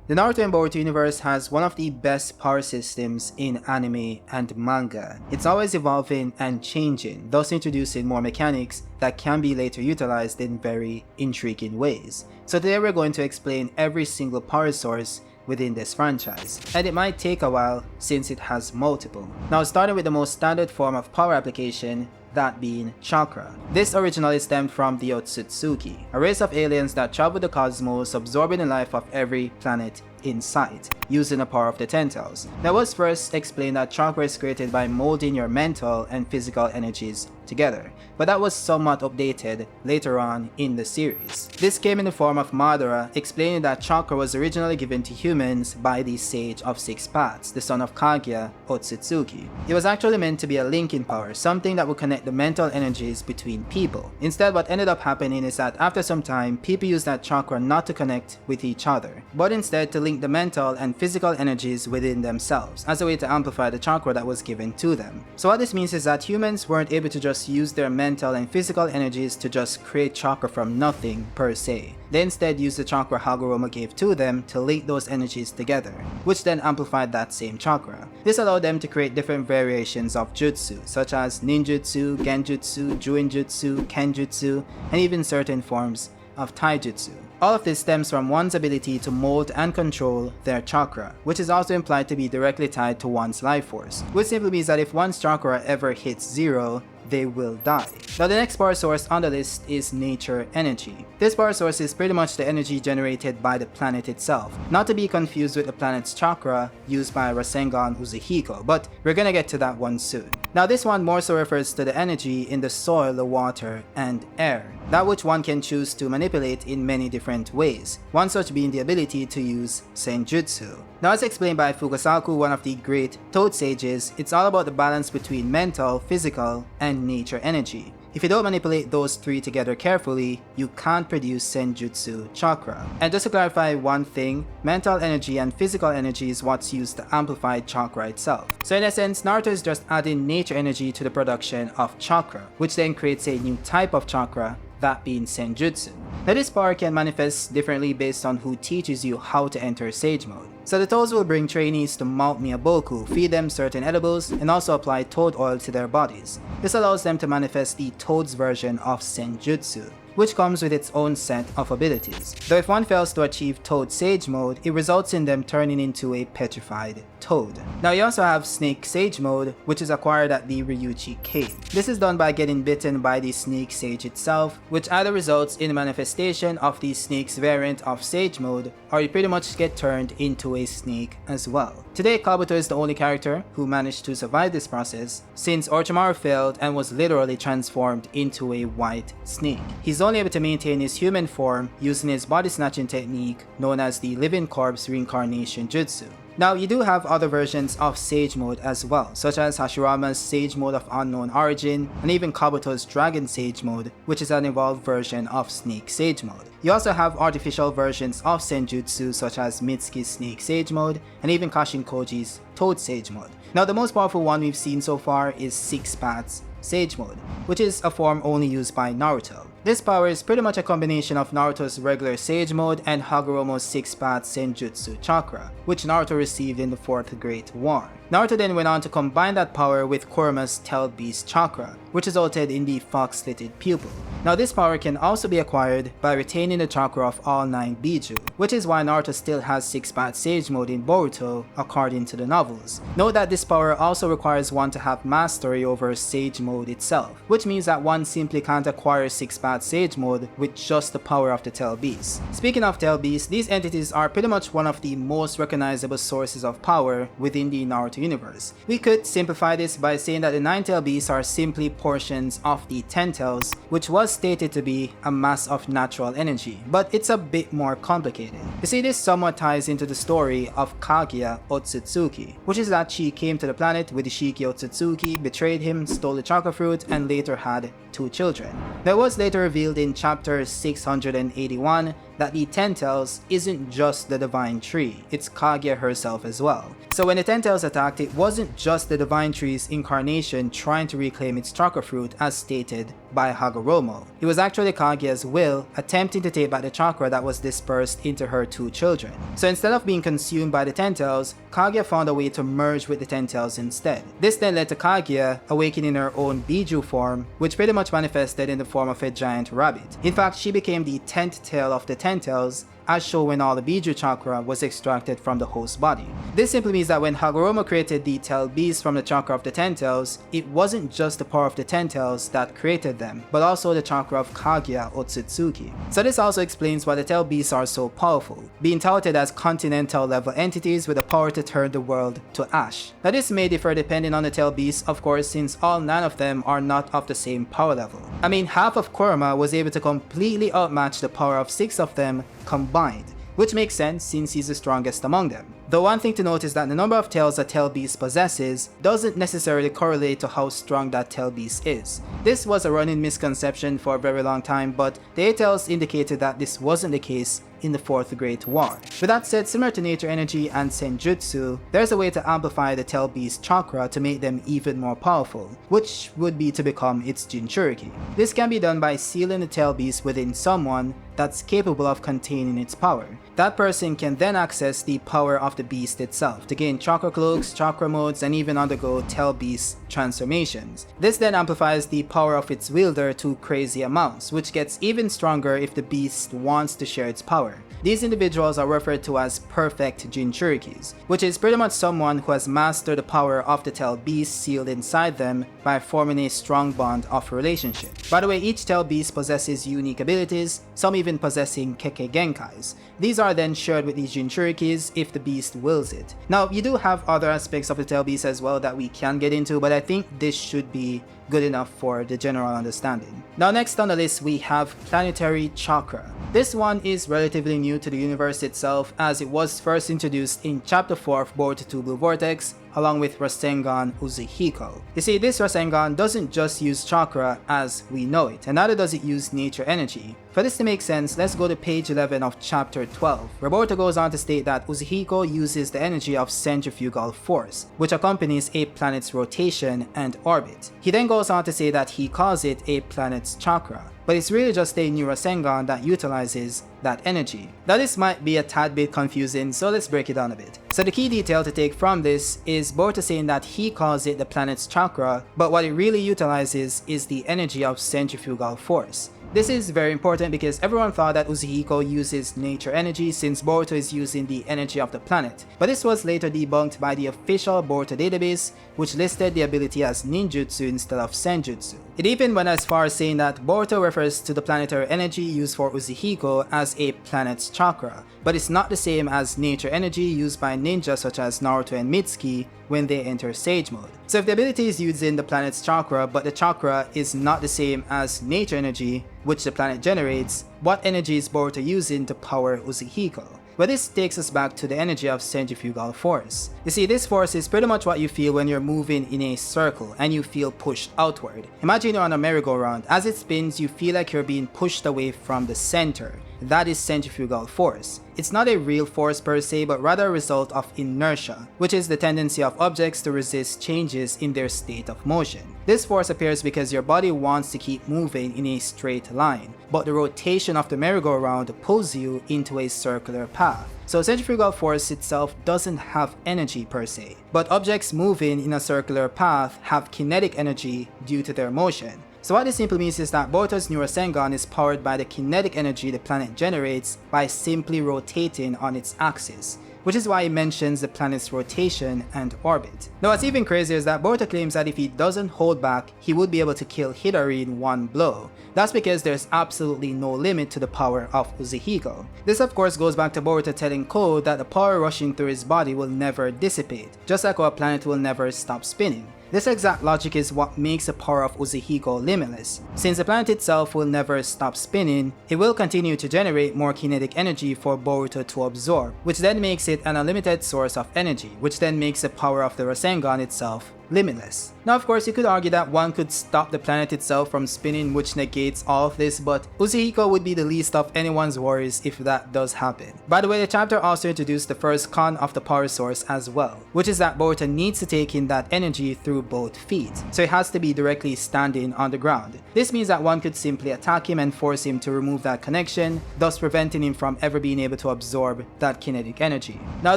The Naruto and Boruto universe has one of the best power systems in anime and manga. It's always evolving and changing, thus introducing more mechanics that can be later utilized in very intriguing ways. So today we're going to explain every single power source within this franchise, and it might take a while since it has multiple. Now starting with the most standard form of power application, that being chakra. This originally stemmed from the Otsutsuki, a race of aliens that travel the cosmos, absorbing the life of every planet in sight, using the power of the Ten Tails. Now it was first explained that chakra is created by molding your mental and physical energies together, but that was somewhat updated later on in the series. This came in the form of Madara explaining that chakra was originally given to humans by the Sage of Six Paths, the son of Kaguya Otsutsuki. It was actually meant to be a linking power, something that would connect the mental energies between people. Instead, what ended up happening is that after some time, people used that chakra not to connect with each other, but instead to link the mental and physical energies within themselves as a way to amplify the chakra that was given to them. So what this means is that humans weren't able to just use their mental and physical energies to just create chakra from nothing per se. They instead used the chakra Hagoromo gave to them to link those energies together, which then amplified that same chakra. This allowed them to create different variations of jutsu, such as ninjutsu, genjutsu, juinjutsu, kenjutsu, and even certain forms of taijutsu. All of this stems from one's ability to mold and control their chakra, which is also implied to be directly tied to one's life force, which simply means that if one's chakra ever hits zero, they will die. Now the next power source on the list is nature energy. This power source is pretty much the energy generated by the planet itself, not to be confused with the planet's chakra used by Rasengan Uzuhiko, but we're gonna get to that one soon. Now this one more so refers to the energy in the soil, the water, and air, that which one can choose to manipulate in many different ways, one such being the ability to use senjutsu. Now as explained by Fukasaku, one of the great Toad sages, it's all about the balance between mental, physical, and nature energy. If you don't manipulate those three together carefully, you can't produce senjutsu chakra. And just to clarify one thing, mental energy and physical energy is what's used to amplify chakra itself. So in essence, Naruto is just adding nature energy to the production of chakra, which then creates a new type of chakra, that being senjutsu. Now this power can manifest differently based on who teaches you how to enter sage mode. So the Toads will bring trainees to Mount Miyaboku, feed them certain edibles, and also apply toad oil to their bodies. This allows them to manifest the Toad's version of senjutsu, which comes with its own set of abilities. Though if one fails to achieve Toad Sage mode, it results in them turning into a petrified toad. Now you also have Snake Sage mode, which is acquired at the Ryuchi Cave. This is done by getting bitten by the Snake Sage itself, which either results in a manifestation of the Snake's variant of Sage mode, or you pretty much get turned into a snake as well. Today, Kabuto is the only character who managed to survive this process, since Orochimaru failed and was literally transformed into a white snake. He's only able to maintain his human form using his body snatching technique known as the Living Corpse Reincarnation Jutsu. Now you do have other versions of Sage mode as well, such as Hashirama's Sage mode of unknown origin, and even Kabuto's Dragon Sage mode, which is an evolved version of Snake Sage mode. You also have artificial versions of Senjutsu such as Mitsuki's Snake Sage mode, and even Kashin Koji's Toad Sage mode. Now the most powerful one we've seen so far is Six Paths Sage mode, which is a form only used by Naruto. This power is pretty much a combination of Naruto's regular Sage mode and Hagoromo's Six Paths Senjutsu chakra, which Naruto received in the Fourth Great War. Naruto then went on to combine that power with Kuruma's Tail Beast chakra, which resulted in the Fox-Slitted Pupil. Now this power can also be acquired by retaining the chakra of all 9 Biju, which is why Naruto still has Six Paths Sage mode in Boruto according to the novels. Note that this power also requires one to have mastery over Sage mode itself, which means that one simply can't acquire Six Paths Sage mode with just the power of the Tail Beast. Speaking of Tail Beasts, these entities are pretty much one of the most recognizable sources of power within the Naruto universe. We could simplify this by saying that the 9 Tail Beasts are simply portions of the 10 Tails, which was stated to be a mass of natural energy, but it's a bit more complicated. You see, this somewhat ties into the story of Kaguya Otsutsuki, which is that she came to the planet with Ishiki Otsutsuki, betrayed him, stole the chakra fruit, and later had 2 children. That was later revealed in chapter 681 that the Ten Tails isn't just the Divine Tree, it's Kaguya herself as well. So when the Ten Tails attacked, it wasn't just the Divine Tree's incarnation trying to reclaim its chakra fruit as stated by Hagoromo. It was actually Kaguya's will attempting to take back the chakra that was dispersed into her two children. So instead of being consumed by the Ten Tails, Kaguya found a way to merge with the Ten Tails instead. This then led to Kaguya awakening her own Biju form, which pretty much manifested in the form of a giant rabbit. In fact, she became the 10th tail of the Ten Tails, as shown when all the Biju chakra was extracted from the host body. This simply means that when Hagoromo created the tail beasts from the chakra of the Ten Tails, it wasn't just the power of the Ten Tails that created them, but also the chakra of Kaguya Otsutsuki. So this also explains why the tail beasts are so powerful, being touted as continental level entities with the power to turn the world to ash. Now this may differ depending on the tail beasts, of course, since all 9 of them are not of the same power level. I mean, half of Kurama was able to completely outmatch the power of 6 of them combined, which makes sense since he's the strongest among them. The one thing to note is that the number of tails a tail beast possesses doesn't necessarily correlate to how strong that tail beast is. This was a running misconception for a very long time, but the 8 tails indicated that this wasn't the case in the 4th Great War. With that said, similar to Nature Energy and Senjutsu, there's a way to amplify the tail beast chakra to make them even more powerful, which would be to become its Jinchuriki. This can be done by sealing the tail beast within someone that's capable of containing its power. That person can then access the power of the beast itself to gain chakra cloaks, chakra modes, and even undergo tail beast transformations. This then amplifies the power of its wielder to crazy amounts, which gets even stronger if the beast wants to share its power. These individuals are referred to as perfect Jinchurikis, which is pretty much someone who has mastered the power of the tail beast sealed inside them by forming a strong bond of relationship. By the way, each tail beast possesses unique abilities, some even possessing Kekkei Genkais. These are then shared with these Jinchurikis if the beast wills it. Now, you do have other aspects of the tail beast as well that we can get into, but I think this should be good enough for the general understanding. Now next on the list we have Planetary Chakra. This one is relatively new to the universe itself, as it was first introduced in chapter 4 of Boruto 2 Blue Vortex along with Rasengan Uzuhiko. You see, this Rasengan doesn't just use chakra as we know it, and neither does it use nature energy. For this to make sense, let's go to page 11 of chapter 12, where Boruto goes on to state that Uzuhiko uses the energy of centrifugal force, which accompanies a planet's rotation and orbit. He then goes on to say that he calls it a planet's chakra, but it's really just a new Rasengan that utilizes that energy. Now this might be a tad bit confusing, so let's break it down a bit. So the key detail to take from this is Boruto saying that he calls it the planet's chakra, but what it really utilizes is the energy of centrifugal force. This is very important because everyone thought that Uzuhiko uses nature energy since Boruto is using the energy of the planet, but this was later debunked by the official Boruto database, which listed the ability as ninjutsu instead of senjutsu. It even went as far as saying that Boruto refers to the planetary energy used for Uzuhiko as a planet's chakra, but it's not the same as nature energy used by ninjas such as Naruto and Mitsuki when they enter Sage Mode. So if the ability is using the planet's chakra, but the chakra is not the same as nature energy, which the planet generates, what energy is Boruto using to power Uzuhiko? Well, this takes us back to the energy of centrifugal force. You see, this force is pretty much what you feel when you're moving in a circle and you feel pushed outward. Imagine you're on a merry-go-round. As it spins, you feel like you're being pushed away from the center. That is centrifugal force. It's not a real force per se, but rather a result of inertia, which is the tendency of objects to resist changes in their state of motion. This force appears because your body wants to keep moving in a straight line, but the rotation of the merry-go-round pulls you into a circular path. So centrifugal force itself doesn't have energy per se, but objects moving in a circular path have kinetic energy due to their motion. So what this simply means is that Boruto's new Rasengan is powered by the kinetic energy the planet generates by simply rotating on its axis, which is why he mentions the planet's rotation and orbit. Now what's even crazier is that Boruto claims that if he doesn't hold back, he would be able to kill Hidari in one blow. That's because there's absolutely no limit to the power of Uzuhiko. This of course goes back to Boruto telling Code that the power rushing through his body will never dissipate, just like our planet will never stop spinning. This exact logic is what makes the power of Uzuhiko limitless. Since the planet itself will never stop spinning, it will continue to generate more kinetic energy for Boruto to absorb, which then makes it an unlimited source of energy, which then makes the power of the Rasengan itself limitless. Now of course you could argue that one could stop the planet itself from spinning, which negates all of this, but Uzuhiko would be the least of anyone's worries if that does happen. By the way, the chapter also introduced the first con of the power source as well, which is that Boruto needs to take in that energy through both feet, so it has to be directly standing on the ground. This means that one could simply attack him and force him to remove that connection, thus preventing him from ever being able to absorb that kinetic energy. Now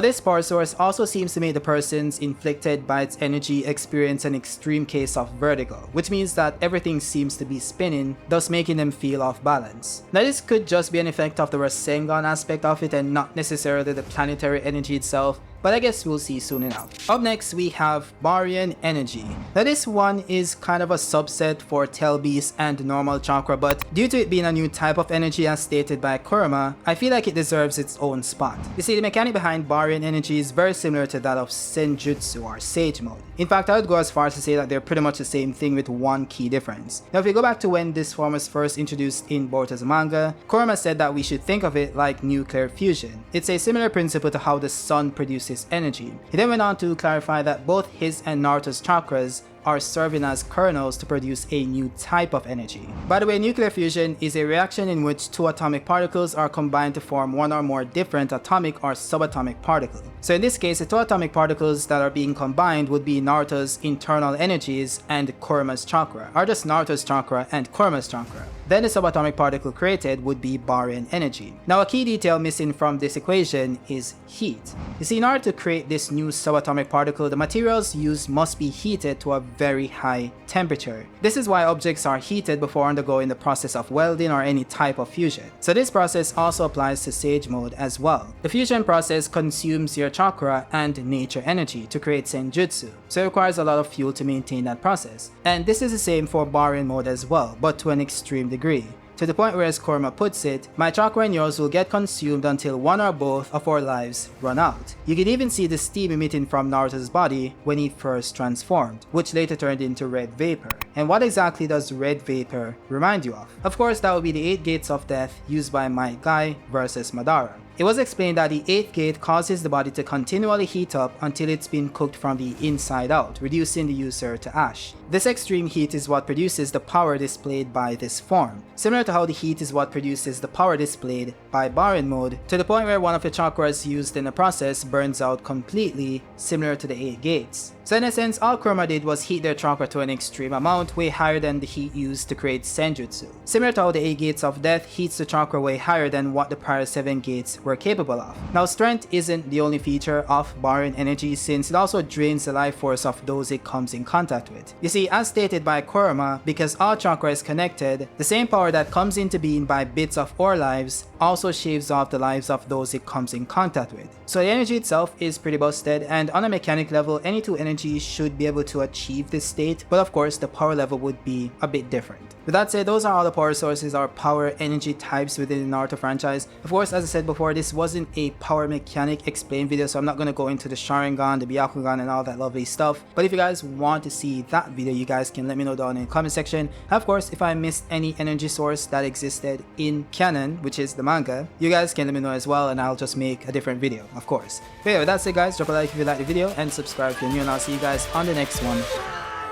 this power source also seems to make the persons inflicted by its energy experience an extreme case of vertigo, which means that everything seems to be spinning, thus making them feel off balance. Now this could just be an effect of the Rasengan aspect of it and not necessarily the planetary energy itself, but I guess we'll see soon enough. Up next we have Baran Energy. Now this one is kind of a subset for Tail Beast and normal chakra, but due to it being a new type of energy as stated by Kurama, I feel like it deserves its own spot. You see, the mechanic behind Baran Energy is very similar to that of Senjutsu or Sage Mode. In fact, I would go as far as to say that they're pretty much the same thing with one key difference. Now if we go back to when this form was first introduced in Boruto's manga, Kurama said that we should think of it like nuclear fusion. It's a similar principle to how the sun produces energy. He then went on to clarify that both his and Naruto's chakras are serving as kernels to produce a new type of energy. By the way, nuclear fusion is a reaction in which two atomic particles are combined to form one or more different atomic or subatomic particles. So in this case, the two atomic particles that are being combined would be Naruto's internal energies and Kurama's chakra, or just Naruto's chakra and Kurama's chakra. Then the subatomic particle created would be Baran Energy. Now a key detail missing from this equation is heat. You see, in order to create this new subatomic particle, the materials used must be heated to a very high temperature. This is why objects are heated before undergoing the process of welding or any type of fusion. So this process also applies to Sage Mode as well. The fusion process consumes your chakra and nature energy to create Senjutsu, so it requires a lot of fuel to maintain that process. And this is the same for Baran Mode as well, but to an extreme degree. To the point where, as Kurama puts it, my chakra and yours will get consumed until one or both of our lives run out. You can even see the steam emitting from Naruto's body when he first transformed, which later turned into red vapor. And what exactly does red vapor remind you of? Of course, that would be the 8 gates of death used by Might Guy versus Madara. It was explained that the 8th gate causes the body to continually heat up until it's been cooked from the inside out, reducing the user to ash. This extreme heat is what produces the power displayed by this form, similar to how the heat is what produces the power displayed by Baran Mode, to the point where one of the chakras used in the process burns out completely, similar to the 8 gates. So in a sense, all Kurama did was heat their chakra to an extreme amount, way higher than the heat used to create Senjutsu. Similar to how the 8 gates of death heats the chakra way higher than what the prior 7 gates were capable of. Now strength isn't the only feature of Baran Energy, since it also drains the life force of those it comes in contact with. You see, as stated by Kurama, because all chakra is connected, the same power that comes into being by bits of our lives also shaves off the lives of those it comes in contact with. So the energy itself is pretty busted, and on a mechanic level, any two energies should be able to achieve this state, but of course the power level would be a bit different. With that said, those are all the power sources or power energy types within the Naruto franchise. Of course, as I said before, this wasn't a power mechanic explained video, so I'm not going to go into the Sharingan, the Byakugan, and all that lovely stuff. But if you guys want to see that video, you guys can let me know down in the comment section. And of course, if I missed any energy source that existed in canon, which is the manga, you guys can let me know as well, and I'll just make a different video, of course. But yeah, with that said guys, drop a like if you like the video, and subscribe if you're new, and I'll see you guys on the next one.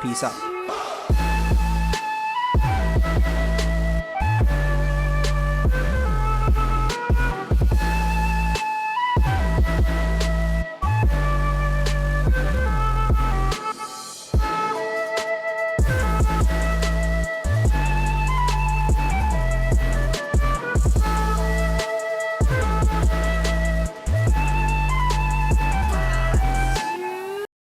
Peace out.